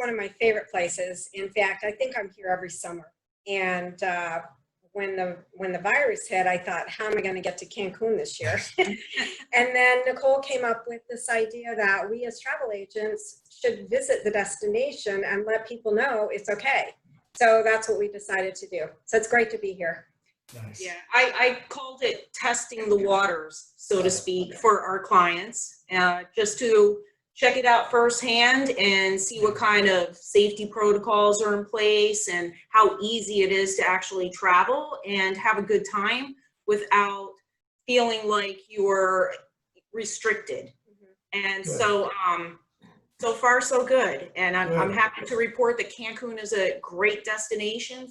one of my favorite places. In fact, I think I'm here every summer. And when the virus hit, I thought, how am I going to get to Cancun this year? And then Nicole came up with this idea that we as travel agents should visit the destination and let people know it's okay. So that's what we decided to do. So it's great to be here. Nice. Yeah, I called it testing the waters, so to speak, for our clients, just to check it out firsthand and see what kind of safety protocols are in place and how easy it is to actually travel and have a good time without feeling like you're restricted. And so so far so good. And I'm happy to report that Cancun is a great destination.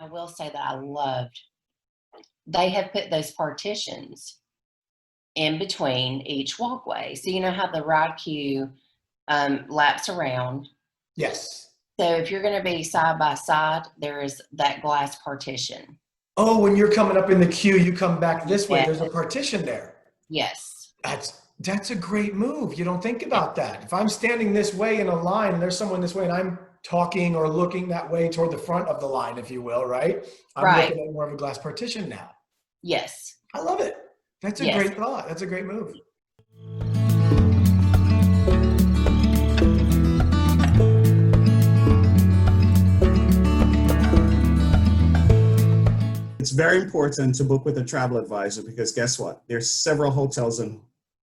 I will say that I loved, they have put those partitions in between each walkway. So you know how the ride queue laps around? Yes. So if you're going to be side by side, there is that glass partition. Oh, when you're coming up in the queue, you come back this way. Yeah. There's a partition there. Yes. That's a great move. You don't think about that. If I'm standing this way in a line and there's someone this way and I'm talking or looking that way toward the front of the line, if you will, right? I'm looking at more of a glass partition now. Yes. I love it. That's a great thought. That's a great move. It's very important to book with a travel advisor because guess what? There's several hotels and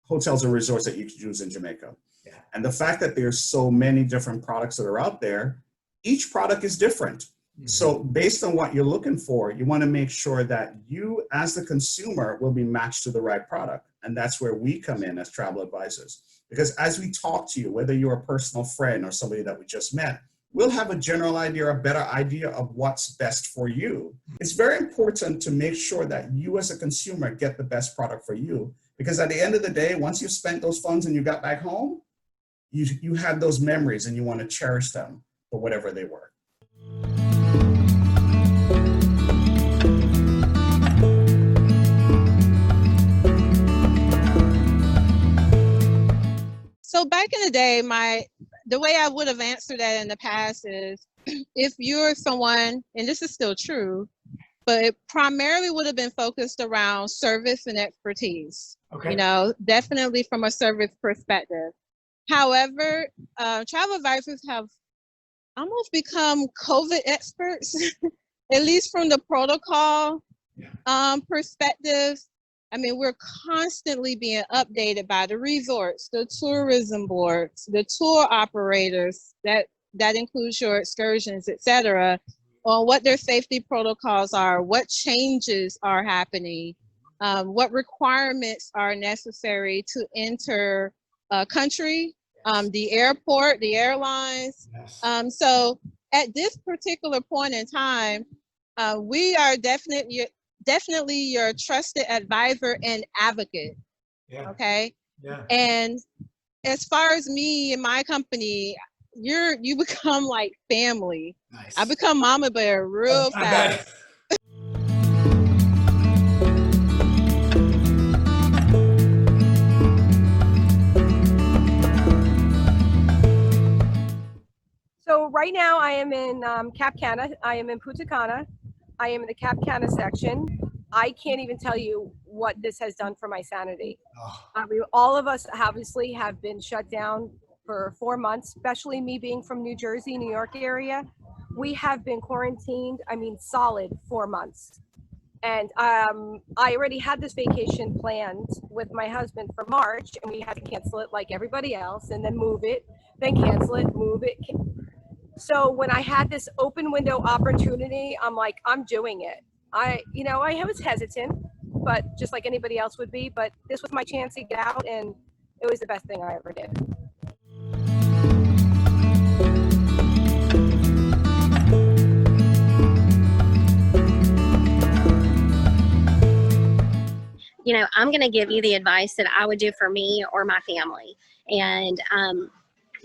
resorts that you can use in Jamaica. Yeah. And the fact that there's so many different products that are out there, each product is different. Mm-hmm. So based on what you're looking for, you want to make sure that you as the consumer will be matched to the right product. And that's where we come in as travel advisors. Because as we talk to you, whether you're a personal friend or somebody that we just met, we'll have a general idea, a better idea of what's best for you. It's very important to make sure that you as a consumer get the best product for you. Because at the end of the day, once you've spent those funds and you got back home, you have those memories and you want to cherish them for whatever they were. So back in the day, the way I would have answered that in the past is if you're someone, and this is still true, but it primarily would have been focused around service and expertise. Okay. You know, definitely from a service perspective. However, travel advisors have almost become COVID experts, at least from the protocol perspective. I mean, we're constantly being updated by the resorts, the tourism boards, the tour operators, that includes your excursions, et cetera, on what their safety protocols are, what changes are happening, what requirements are necessary to enter a country, the airport, the airlines. Yes. So at this particular point in time, we are definitely your trusted advisor and advocate. Yeah. Okay. Yeah. And as far as me and my company, you become like family. Nice. I become mama bear real fast. So right now I am in Cap Cana. I am in Punta Cana. I am in the Cap Cana section. I can't even tell you what this has done for my sanity. Oh. I mean, all of us obviously have been shut down for 4 months, especially me being from New Jersey, New York area. We have been quarantined, I mean, solid 4 months. And I already had this vacation planned with my husband for March, and we had to cancel it like everybody else, and then move it, then cancel it, move it. So when I had this open window opportunity, I'm like, I'm doing it. I was hesitant, but just like anybody else would be, but this was my chance to get out, and it was the best thing I ever did. You know, I'm going to give you the advice that I would do for me or my family. And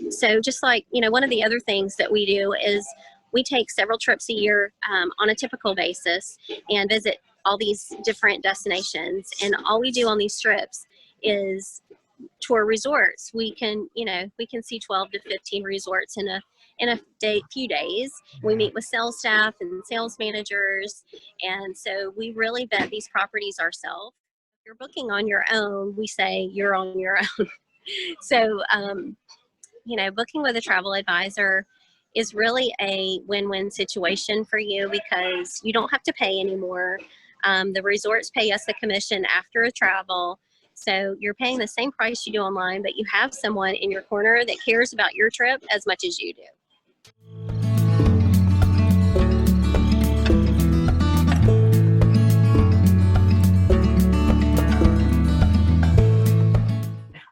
so just like, you know, one of the other things that we do is we take several trips a year on a typical basis and visit all these different destinations. And all we do on these trips is tour resorts. We can see 12 to 15 resorts in a few days. We meet with sales staff and sales managers, and so we really vet these properties ourselves. If you're booking on your own, we say you're on your own. So booking with a travel advisor is really a win-win situation for you because you don't have to pay anymore. The resorts pay us a commission after a travel. So you're paying the same price you do online, but you have someone in your corner that cares about your trip as much as you do.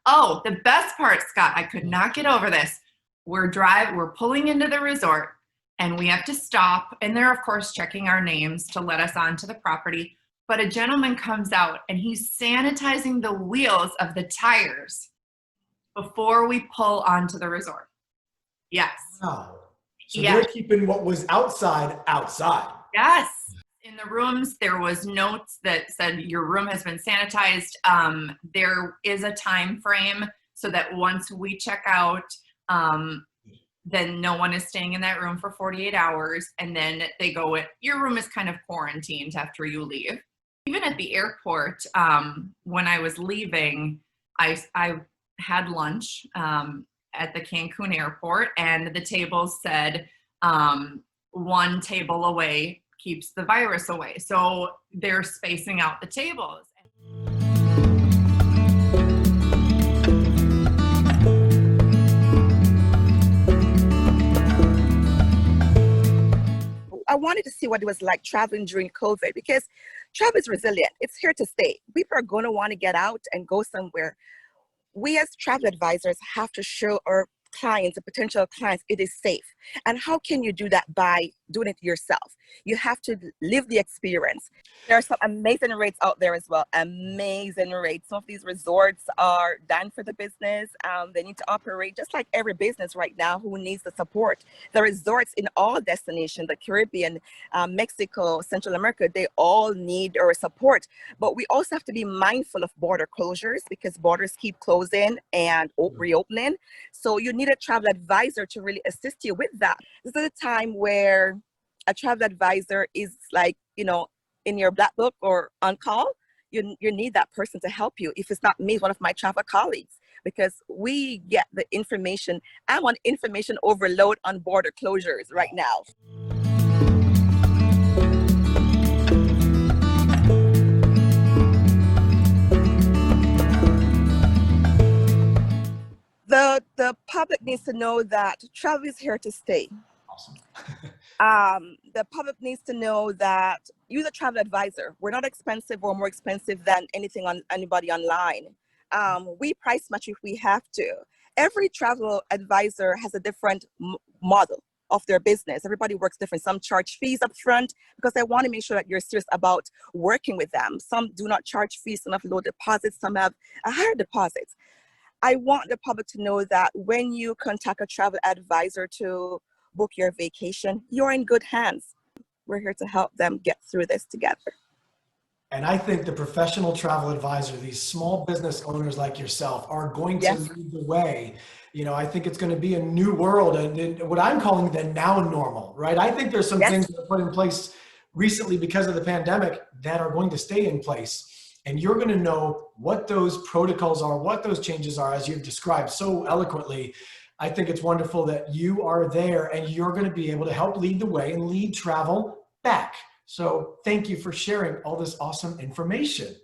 Oh, the best part, Scott, I could not get over this. We're pulling into the resort and we have to stop. And they're, of course, checking our names to let us onto the property. But a gentleman comes out and he's sanitizing the wheels of the tires before we pull onto the resort. Yes. Wow. So Yeah. they're keeping what was outside, outside. Yes. In the rooms, there was notes that said your room has been sanitized. There is a time frame so that once we check out, then no one is staying in that room for 48 hours. And then they go, your room is kind of quarantined after you leave. Even at the airport, when I was leaving, I had lunch at the Cancun airport, and the table said 1 table away keeps the virus away. So they're spacing out the tables. I wanted to see what it was like traveling during COVID because travel is resilient. It's here to stay. People are going to want to get out and go somewhere. We as travel advisors have to show our clients, the potential clients, it is safe. And how can you do that? By doing it yourself. You have to live the experience. There are some amazing rates out there as well. Amazing rates. Some of these resorts are done for the business. They need to operate just like every business right now who needs the support. The resorts in all destinations, the Caribbean, Mexico, Central America, they all need our support. But we also have to be mindful of border closures because borders keep closing and reopening. So you need a travel advisor to really assist you with that. This is a time where a travel advisor is like, in your black book or on call. You need that person to help you. If it's not me, one of my travel colleagues, because we get the information. I'm on information overload on border closures right now. The public needs to know that travel is here to stay. Awesome. The public needs to know that use a travel advisor. We're not expensive or more expensive than anybody online. We price match if we have to. Every travel advisor has a different model of their business. Everybody works different. Some charge fees up front because they want to make sure that you're serious about working with them. Some do not charge fees, some have low deposits, some have a higher deposits. I want the public to know that when you contact a travel advisor to book your vacation, you're in good hands. We're here to help them get through this together. And I think the professional travel advisor, these small business owners like yourself, are going to lead the way. I think it's going to be a new world, and what I'm calling the now normal, right? I think there's some things that are put in place recently because of the pandemic that are going to stay in place. And you're going to know what those protocols are, what those changes are, as you've described so eloquently. I think it's wonderful that you are there and you're going to be able to help lead the way and lead travel back. So thank you for sharing all this awesome information.